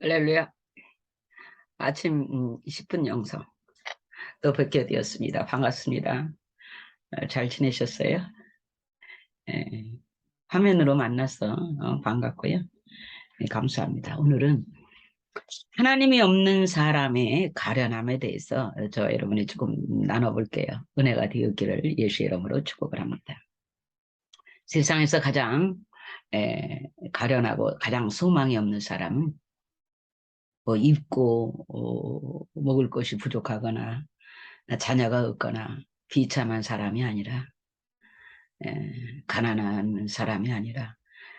할렐루야. 아침 10분 영성 또 뵙게 되었습니다. 반갑습니다. 잘 지내셨어요? 예, 화면으로 만나서 반갑고요. 예, 감사합니다. 오늘은 하나님이 없는 사람의 가련함에 대해서 저 여러분이 조금 나눠볼게요. 은혜가 되었기를 예수 이름으로 축복을 합니다. 세상에서 가장 가련하고 가장 소망이 없는 사람은 뭐 입고 먹을 것이 부족하거나 자녀가 없거나 비참한 사람이 아니라 가난한 사람이 아니라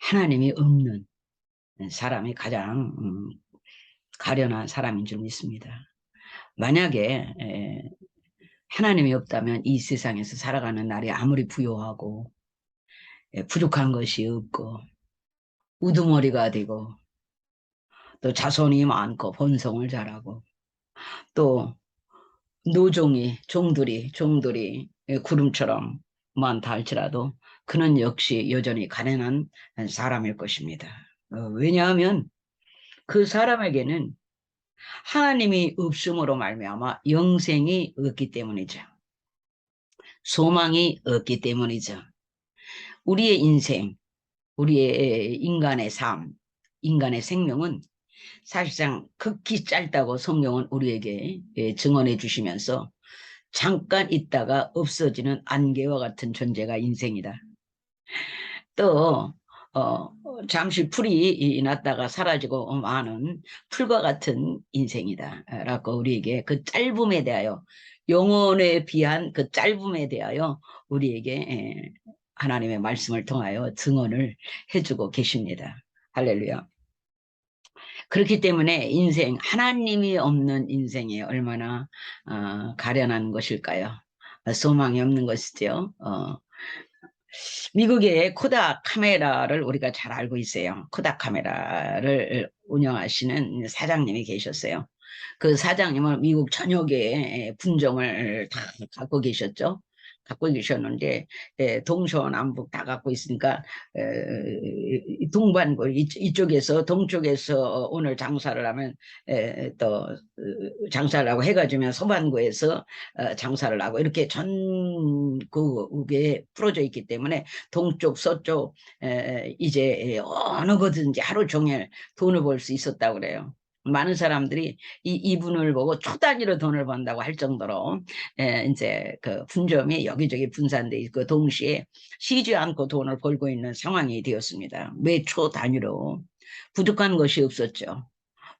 하나님이 없는 사람이 가장 가련한 사람인 줄 믿습니다. 만약에 하나님이 없다면 이 세상에서 살아가는 날이 아무리 부요하고 부족한 것이 없고 우두머리가 되고 또 자손이 많고 번성을 잘하고 또 노종이 종들이 구름처럼 많다 할지라도 그는 역시 여전히 가난한 사람일 것입니다. 왜냐하면 그 사람에게는 하나님이 없음으로 말미암아 영생이 없기 때문이죠. 소망이 없기 때문이죠. 우리의 인생, 우리의 인간의 삶, 인간의 생명은 사실상 극히 짧다고 성경은 우리에게 증언해 주시면서 잠깐 있다가 없어지는 안개와 같은 존재가 인생이다. 또 잠시 풀이 났다가 사라지고 마는 풀과 같은 인생이다 라고 우리에게 그 짧음에 대하여 영혼에 비한 그 짧음에 대하여 우리에게 하나님의 말씀을 통하여 증언을 해주고 계십니다. 할렐루야. 그렇기 때문에 인생, 하나님이 없는 인생이 얼마나 가련한 것일까요? 소망이 없는 것이죠. 미국의 코닥 카메라를 우리가 잘 알고 있어요. 코닥 카메라를 운영하시는 사장님이 계셨어요. 그 사장님은 미국 전역의 분점을 다 갖고 계셨죠. 갖고 계셨는데 동서남북 다 갖고 있으니까 동반구 이쪽에서 동쪽에서 오늘 장사를 하면 또 장사를 하고 해가 지면 서반구에서 장사를 하고 이렇게 전국에 풀어져 있기 때문에 동쪽 서쪽 이제 어느 거든지 하루 종일 돈을 벌 수 있었다고 그래요. 많은 사람들이 이분을 보고 초 단위로 돈을 번다고 할 정도로 이제 그 분점이 여기저기 분산돼 있고 동시에 쉬지 않고 돈을 벌고 있는 상황이 되었습니다. 매 초 단위로 부족한 것이 없었죠.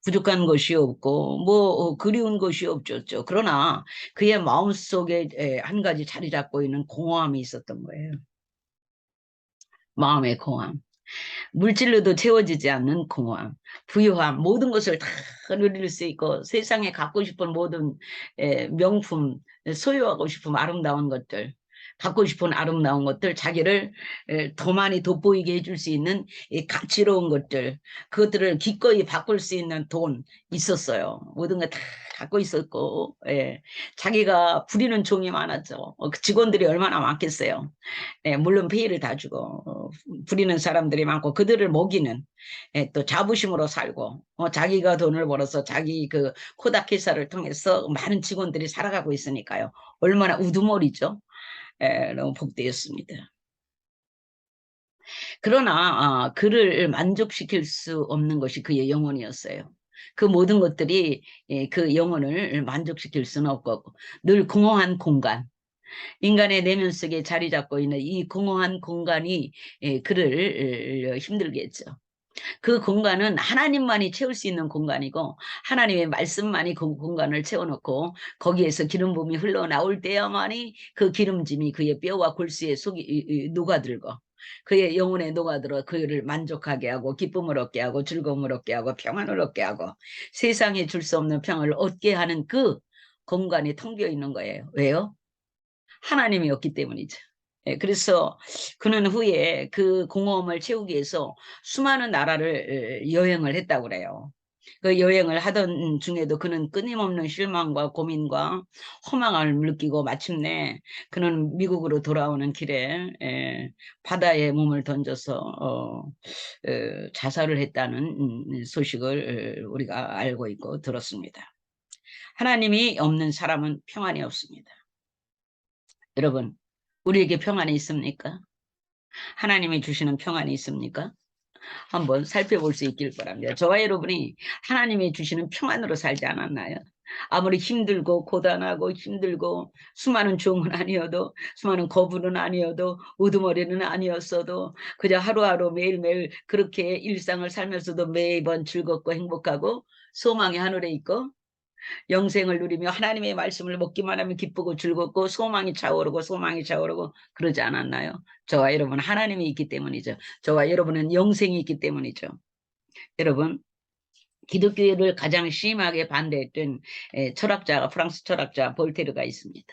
부족한 것이 없고 뭐 그리운 것이 없었죠. 그러나 그의 마음속에 한 가지 자리 잡고 있는 공허함이 있었던 거예요. 마음의 공허함. 물질로도 채워지지 않는 공허함, 부유함, 모든 것을 다 누릴 수 있고 세상에 갖고 싶은 모든 명품, 소유하고 싶은 아름다운 것들, 갖고 싶은 아름다운 것들, 자기를 더 많이 돋보이게 해줄 수 있는 이 가치로운 것들, 그것들을 기꺼이 바꿀 수 있는 돈 있었어요. 모든 거 다 갖고 있었고, 자기가 부리는 종이 많았죠. 그 직원들이 얼마나 많겠어요. 물론 페이를 다 주고 부리는 사람들이 많고 그들을 먹이는 또 자부심으로 살고 자기가 돈을 벌어서 자기 그 코닥 회사를 통해서 많은 직원들이 살아가고 있으니까요. 얼마나 우두머리죠. 너무 복되었습니다. 그러나 그를 만족시킬 수 없는 것이 그의 영혼이었어요. 그 모든 것들이 그 영혼을 만족시킬 수는 없고 늘 공허한 공간, 인간의 내면 속에 자리 잡고 있는 이 공허한 공간이 그를 힘들게 했죠. 그 공간은 하나님만이 채울 수 있는 공간이고 하나님의 말씀만이 그 공간을 채워놓고 거기에서 기름 부음이 흘러나올 때야만이 그 기름짐이 그의 뼈와 골수에 속이 녹아들고 그의 영혼에 녹아들어 그를 만족하게 하고 기쁨을 얻게 하고 즐거움을 얻게 하고 평안을 얻게 하고 세상에 줄 수 없는 평을 얻게 하는 그 공간이 텅 비어 있는 거예요. 왜요? 하나님이 없기 때문이죠. 그래서 그는 후에 그 공허함을 채우기 위해서 수많은 나라를 여행을 했다고 그래요. 그 여행을 하던 중에도 그는 끊임없는 실망과 고민과 허망을 느끼고 마침내 그는 미국으로 돌아오는 길에 바다에 몸을 던져서 자살을 했다는 소식을 우리가 알고 있고 들었습니다. 하나님이 없는 사람은 평안이 없습니다. 여러분, 우리에게 평안이 있습니까? 하나님이 주시는 평안이 있습니까? 한번 살펴볼 수 있길 바랍니다. 저와 여러분이 하나님이 주시는 평안으로 살지 않았나요? 아무리 힘들고 고단하고 힘들고 수많은 종은 아니어도 수많은 거부는 아니어도 우두머리는 아니었어도 그저 하루하루 매일매일 그렇게 일상을 살면서도 매번 즐겁고 행복하고 소망이 하늘에 있고 영생을 누리며 하나님의 말씀을 먹기만 하면 기쁘고 즐겁고 소망이 차오르고 소망이 차오르고 그러지 않았나요? 저와 여러분 하나님이 있기 때문이죠. 저와 여러분은 영생이 있기 때문이죠. 여러분 기독교를 가장 심하게 반대했던 철학자가 프랑스 철학자 볼테르가 있습니다.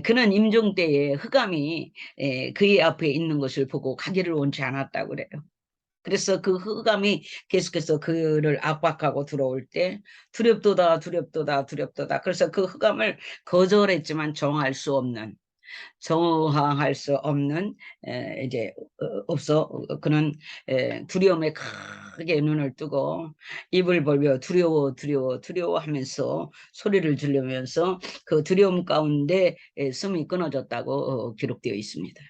그는 임종 때에 흑암이 그의 앞에 있는 것을 보고 가기를 원치 않았다고 그래요. 그래서 그 흑암이 계속해서 그를 압박하고 들어올 때 두렵도다 두렵도다 두렵도다. 그래서 그 흑암을 거절했지만 정화할 수 없는 이제 없어 그는 두려움에 크게 눈을 뜨고 입을 벌며 두려워 두려워 두려워하면서 소리를 지르면서 그 두려움 가운데 숨이 끊어졌다고 기록되어 있습니다.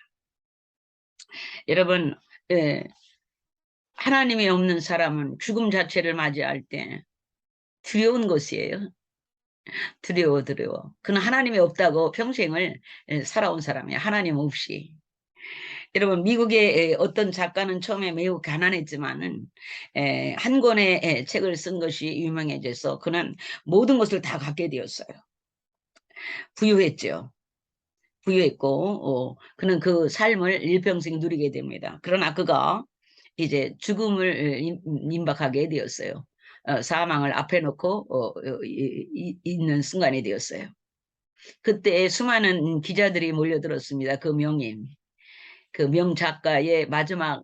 여러분 하나님이 없는 사람은 죽음 자체를 맞이할 때 두려운 것이에요. 두려워. 그는 하나님이 없다고 평생을 살아온 사람이에요. 하나님 없이. 여러분 미국의 어떤 작가는 처음에 매우 가난했지만은 한 권의 책을 쓴 것이 유명해져서 그는 모든 것을 다 갖게 되었어요. 부유했죠. 부유했고 그는 그 삶을 일평생 누리게 됩니다. 그러나 그가 이제 죽음을 임박하게 되었어요. 사망을 앞에 놓고 있는 순간이 되었어요. 그때 수많은 기자들이 몰려들었습니다. 그 명인, 그 명작가의 마지막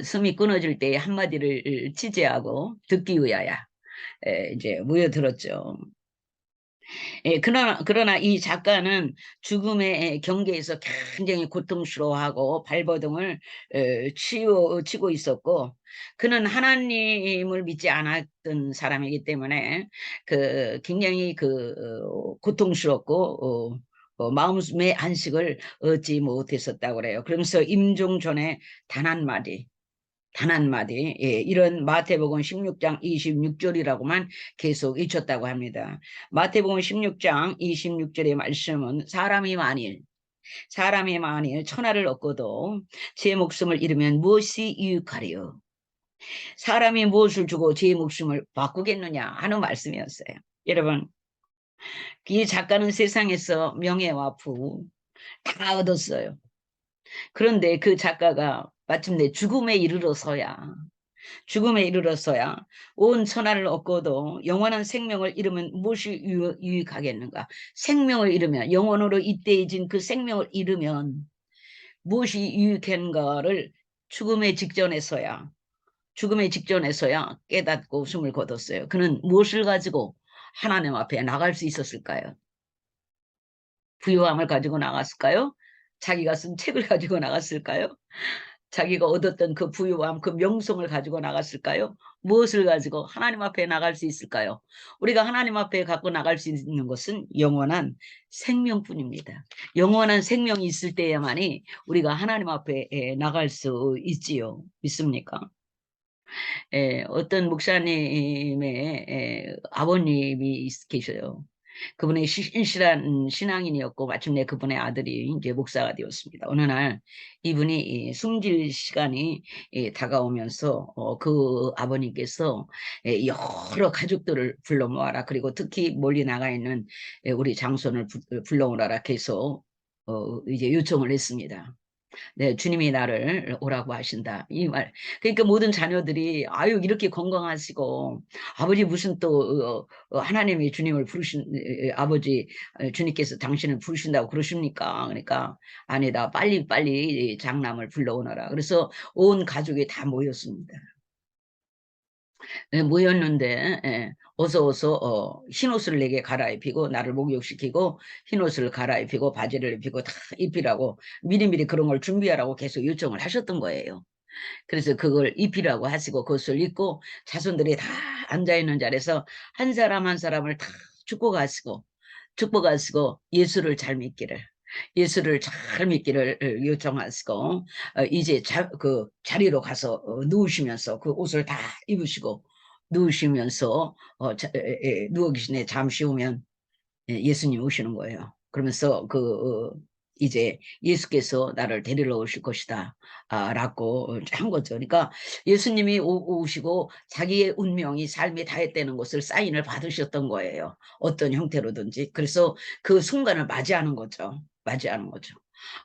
숨이 끊어질 때 한마디를 취재하고 듣기 위하여 이제 모여들었죠. 그러나 이 작가는 죽음의 경계에서 굉장히 고통스러워하고 발버둥을 치고 있었고, 그는 하나님을 믿지 않았던 사람이기 때문에 굉장히 고통스럽고 마음의 안식을 얻지 못했었다고 그래요. 그러면서 임종 전에 단 한마디 이런 마태복음 16장 26절이라고만 계속 잊혔다고 합니다. 마태복음 16장 26절의 말씀은 사람이 만일 천하를 얻고도 제 목숨을 잃으면 무엇이 유익하리요? 사람이 무엇을 주고 제 목숨을 바꾸겠느냐 하는 말씀이었어요. 여러분 이 작가는 세상에서 명예와 부 다 얻었어요. 그런데 그 작가가 마침내 죽음에 이르러서야 온 천하를 얻고도 영원한 생명을 잃으면 무엇이 유익하겠는가? 생명을 잃으면 영원으로 잇대어진 그 생명을 잃으면 무엇이 유익한가를 죽음의 직전에서야 깨닫고 숨을 거뒀어요. 그는 무엇을 가지고 하나님 앞에 나갈 수 있었을까요? 부유함을 가지고 나갔을까요? 자기가 쓴 책을 가지고 나갔을까요? 자기가 얻었던 그 부유함, 그 명성을 가지고 나갔을까요? 무엇을 가지고 하나님 앞에 나갈 수 있을까요? 우리가 하나님 앞에 갖고 나갈 수 있는 것은 영원한 생명뿐입니다. 영원한 생명이 있을 때야만이 우리가 하나님 앞에 나갈 수 있지요. 믿습니까? 어떤 목사님의 아버님이 계셔요. 그분의 신실한 신앙인이었고 마침내 그분의 아들이 이제 목사가 되었습니다. 어느 날 이분이 숨질 시간이 다가오면서 그 아버님께서 여러 가족들을 불러 모아라. 그리고 특히 멀리 나가 있는 우리 장손을 불러오라라 해서 이제 요청을 했습니다. 네, 주님이 나를 오라고 하신다. 이 말. 그러니까 모든 자녀들이 아유 이렇게 건강하시고 아버지 무슨 또 하나님이 주님을 아버지 주님께서 당신을 부르신다고 그러십니까? 그러니까 아니다. 빨리 장남을 불러오너라. 그래서 온 가족이 다 모였습니다. 모였는데 어서 어서 흰옷을 내게 갈아입히고 나를 목욕시키고 흰옷을 갈아입히고 바지를 입히고 다 입히라고 미리미리 그런 걸 준비하라고 계속 요청을 하셨던 거예요. 그래서 그걸 입히라고 하시고 그것을 입고 자손들이 다 앉아있는 자리에서 한 사람 한 사람을 다 축복하시고 예수를 잘 믿기를 예수를 잘 믿기를 요청하시고 이제 그 자리로 가서 누우시면서 그 옷을 다 입으시고 누우시면서 누워 계시네 잠시 후면 예수님 오시는 거예요. 그러면서 이제 예수께서 나를 데리러 오실 것이다. 라고 한 거죠. 그러니까 예수님이 오시고 자기의 운명이 삶이 다했다는 것을 사인을 받으셨던 거예요. 어떤 형태로든지. 그래서 그 순간을 맞이하는 거죠. 맞이하는 거죠.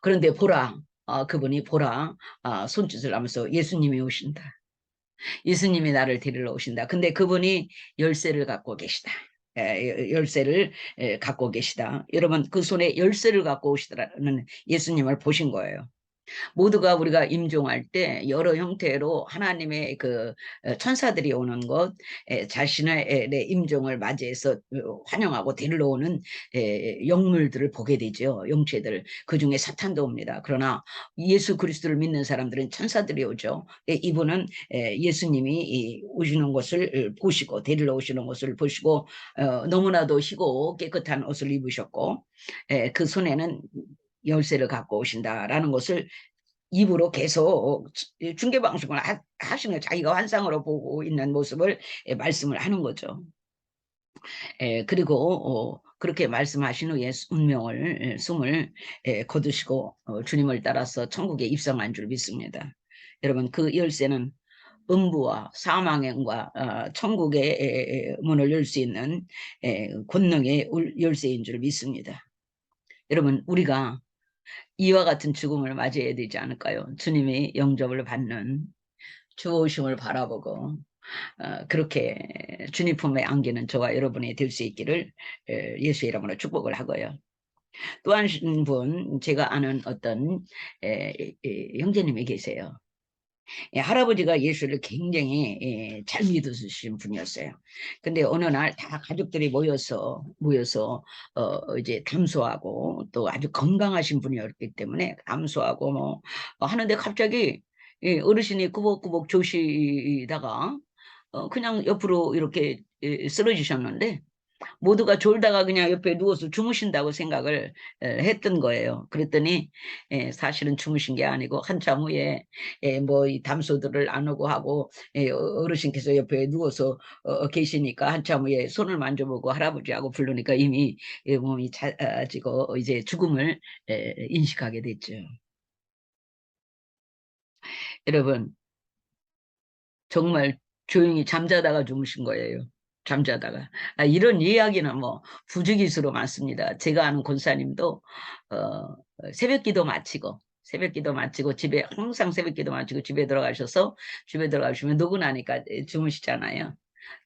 그런데 보라, 그분이 보라, 손짓을 하면서 예수님이 오신다. 예수님이 나를 데리러 오신다. 근데 그분이 열쇠를 갖고 계시다. 열쇠를 갖고 계시다. 여러분 그 손에 열쇠를 갖고 오시더라는 예수님을 보신 거예요. 모두가 우리가 임종할 때 여러 형태로 하나님의 그 천사들이 오는 것, 자신의 임종을 맞이해서 환영하고 데리러 오는 영물들을 보게 되죠. 영체들. 그중에 사탄도 옵니다. 그러나 예수 그리스도를 믿는 사람들은 천사들이 오죠. 이분은 예수님이 오시는 것을 보시고 데리러 오시는 것을 보시고 너무나도 희고 깨끗한 옷을 입으셨고 그 손에는 열쇠를 갖고 오신다라는 것을 입으로 계속 중계방송을 하시는 자기가 환상으로 보고 있는 모습을 말씀을 하는 거죠. 그리고 그렇게 말씀하신 후에 운명을 숨을 거두시고 주님을 따라서 천국에 입성한 줄 믿습니다. 여러분 그 열쇠는 음부와 사망과 천국의 문을 열 수 있는 권능의 열쇠인 줄 믿습니다. 여러분 우리가 이와 같은 죽음을 맞이해야 되지 않을까요? 주님의 영접을 받는 주 오심을 바라보고 그렇게 주님 품에 안기는 저와 여러분이 될 수 있기를 예수의 이름으로 축복을 하고요. 또 한 분 제가 아는 어떤 형제님이 계세요. 할아버지가 예수를 굉장히 잘 믿으신 분이었어요. 근데 어느 날 다 가족들이 모여서 이제 담소하고 또 아주 건강하신 분이었기 때문에 담소하고 뭐 하는데 갑자기 어르신이 꾸벅꾸벅 조시다가 그냥 옆으로 이렇게 쓰러지셨는데 모두가 졸다가 그냥 옆에 누워서 주무신다고 생각을 했던 거예요. 그랬더니 사실은 주무신 게 아니고 한참 후에 뭐이 담소들을 안 오고 하고 어르신께서 옆에 누워서 계시니까 한참 후에 손을 만져보고 할아버지하고 부르니까 이미 몸이 차지고 이제 죽음을 인식하게 됐죠. 여러분 정말 조용히 잠자다가 주무신 거예요. 잠자다가. 이런 이야기는 뭐 부지기수로 많습니다. 제가 아는 권사님도 새벽기도 마치고 집에 항상 새벽기도 마치고 집에 들어가시면 누구나니까 주무시잖아요.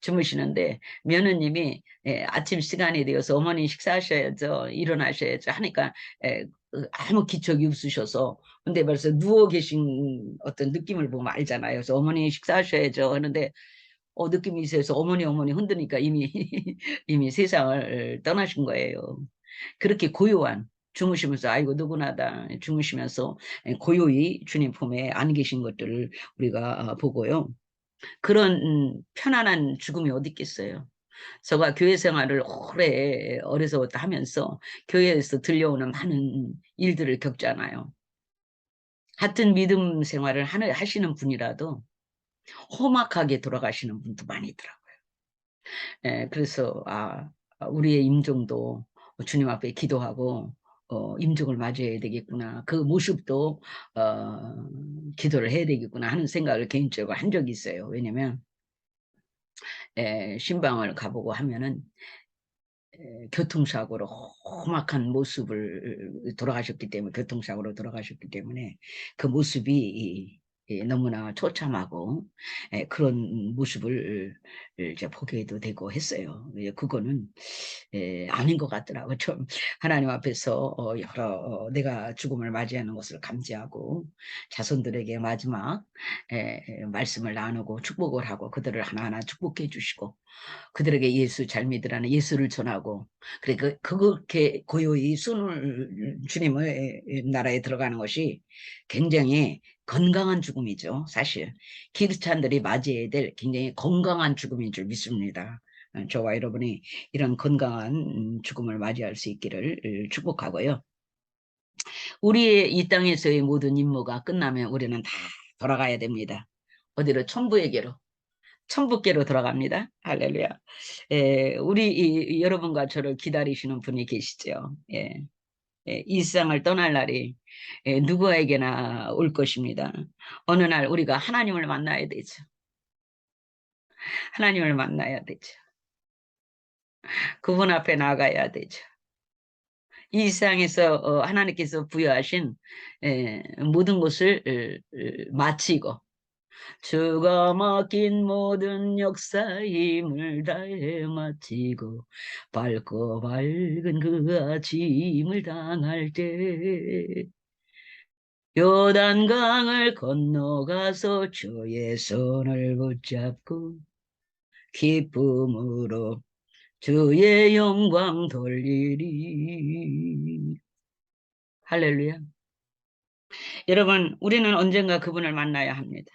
주무시는데 며느님이 아침 시간이 되어서 어머니 식사하셔야죠. 일어나셔야죠. 하니까 아무 기척이 없으셔서 근데 벌써 누워 계신 어떤 느낌을 보면 알잖아요. 그래서 어머니 식사하셔야죠 하는데 느낌이 있어서 어머니 흔드니까 이미 이미 세상을 떠나신 거예요. 그렇게 고요한 주무시면서 아이고 누구나다 주무시면서 고요히 주님 품에 안 계신 것들을 우리가 보고요. 그런 편안한 죽음이 어디 있겠어요. 제가 교회 생활을 오래 어려서부터 하면서 교회에서 들려오는 많은 일들을 겪잖아요. 같은 믿음 생활을 하시는 분이라도 험악하게 돌아가시는 분도 많이 있더라고요. 그래서 우리의 임종도 주님 앞에 기도하고 임종을 맞이해야 되겠구나. 그 모습도 기도를 해야 되겠구나 하는 생각을 개인적으로 한 적이 있어요. 왜냐면 신방을 가보고 하면은 교통사고로 험악한 모습을 교통사고로 돌아가셨기 때문에 그 모습이 너무나 처참하고 그런 모습을 이제 보게도 되고 했어요. 그거는 아닌 것 같더라고요. 좀 하나님 앞에서 여러 내가 죽음을 맞이하는 것을 감지하고 자손들에게 마지막 말씀을 나누고 축복을 하고 그들을 하나하나 축복해 주시고 그들에게 예수 잘 믿으라는 예수를 전하고 그래 그렇게 고요히 순을 주님의 나라에 들어가는 것이 굉장히 건강한 죽음이죠. 사실 기르찬들이 맞이해야 될 굉장히 건강한 죽음인 줄 믿습니다. 저와 여러분이 이런 건강한 죽음을 맞이할 수 있기를 축복하고요. 우리의 이 땅에서의 모든 임무가 끝나면 우리는 다 돌아가야 됩니다. 어디로? 천부에게로. 천부께로 돌아갑니다. 할렐루야. 여러분과 저를 기다리시는 분이 계시죠. 이 세상을 떠날 날이 누구에게나 올 것입니다. 어느 날 우리가 하나님을 만나야 되죠. 하나님을 만나야 되죠. 그분 앞에 나가야 되죠. 이 세상에서 하나님께서 부여하신 모든 것을 마치고 주가 맡긴 모든 역사 힘을 다해 마치고 밝고 밝은 그 아침을 당할 때 요단강을 건너가서 주의 손을 붙잡고 기쁨으로 주의 영광 돌리리. 할렐루야. 여러분 우리는 언젠가 그분을 만나야 합니다.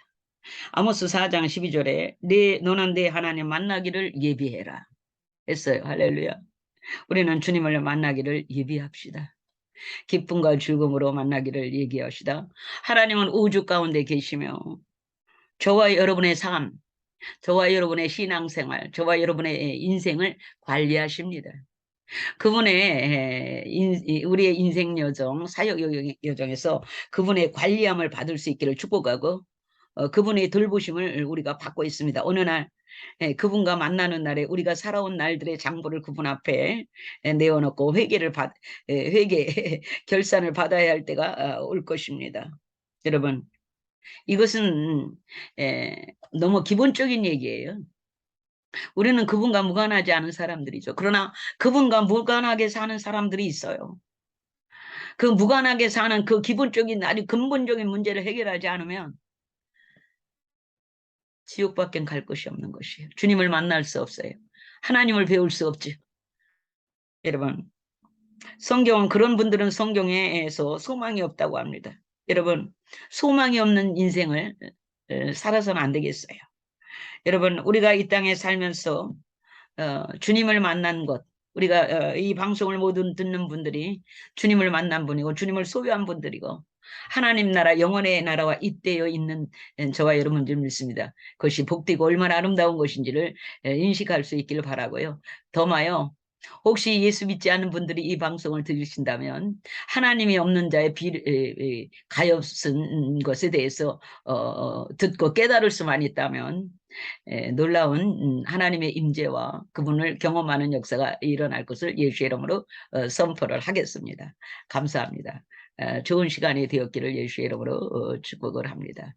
아모스 4장 12절에 너는 내 하나님 만나기를 예비해라 했어요. 할렐루야. 우리는 주님을 만나기를 예비합시다. 기쁨과 즐거움으로 만나기를 얘기합시다. 하나님은 우주 가운데 계시며 저와 여러분의 삶, 저와 여러분의 신앙생활, 저와 여러분의 인생을 관리하십니다. 그분의 우리의 인생 여정, 사역 여정에서 그분의 관리함을 받을 수 있기를 축복하고 그분의 돌보심을 우리가 받고 있습니다. 어느 날 그분과 만나는 날에 우리가 살아온 날들의 장부를 그분 앞에 내어놓고 회개 결산을 받아야 할 때가 올 것입니다. 여러분 이것은 너무 기본적인 얘기예요. 우리는 그분과 무관하지 않은 사람들이죠. 그러나 그분과 무관하게 사는 사람들이 있어요. 그 무관하게 사는 그 기본적인 아주 근본적인 문제를 해결하지 않으면 지옥밖엔 갈 곳이 없는 것이에요. 주님을 만날 수 없어요. 하나님을 배울 수 없지. 여러분 성경은 그런 분들은 성경에서 소망이 없다고 합니다. 여러분 소망이 없는 인생을 살아서는 안 되겠어요. 여러분 우리가 이 땅에 살면서 주님을 만난 것 우리가 이 방송을 모두 듣는 분들이 주님을 만난 분이고 주님을 소유한 분들이고 하나님 나라 영원의 나라와 잇대어 있는 저와 여러분 줄 믿습니다. 그것이 복되고 얼마나 아름다운 것인지를 인식할 수 있기를 바라고요. 더마요 혹시 예수 믿지 않는 분들이 이 방송을 들으신다면 하나님이 없는 자의 가엾은 것에 대해서 듣고 깨달을 수만 있다면 놀라운 하나님의 임재와 그분을 경험하는 역사가 일어날 것을 예수의 이름으로 선포를 하겠습니다. 감사합니다. 좋은 시간이 되었기를 예수의 이름으로 축복을 합니다.